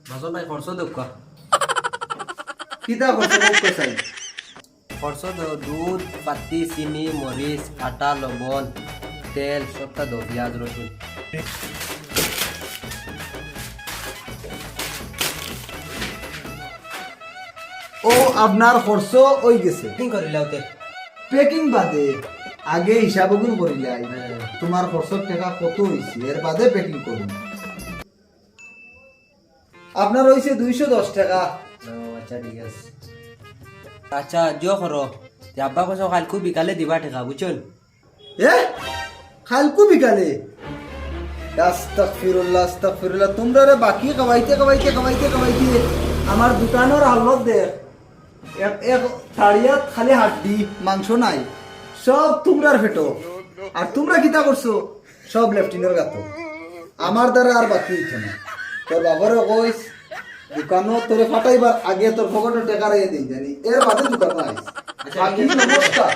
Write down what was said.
মাঝে নাই খরচ দেখ কিতা খরচ চাই খরচ দুধ পাতি চিনি মরিচ আটা লবণ তেল সবটা দো পেঁয়াজ রসুন ও আপনার খরচ ওই গেছে কি করিলাও তে পেকিং বাদে আগে হিসাব গুণ করিলাই তোমার খরচের টাকা কত হয়েছে এর বাদে পেকিং করুন আপনার হয়েছে 210 টাকা আচ্ছা ঠিক আছে আচ্ছা জিও করো আব্বা কইছো কালকে বিকালে দিবা টাকা বুঝছেন এ কালকু বিকালে আস্তাগফিরুল্লাহ তোমরা রে বাকি কামাইতে আমার দোকানের হালত দেখ এক এক থাড়িয়াত খালি হাড্ডি মাংস নাই সব তোমরার ফেটো আর তোমরা কিতা করছো সব লেফটিনের গাতো আমার দ্বারা আর বাকি হইতো না তোর বাবারে কইস দোকানও তোরে ফাটাইবার আগে তোর পকেটে টাকা রেখে দিই জানি এর বাদে দোকান আইস বাকি নমস্কার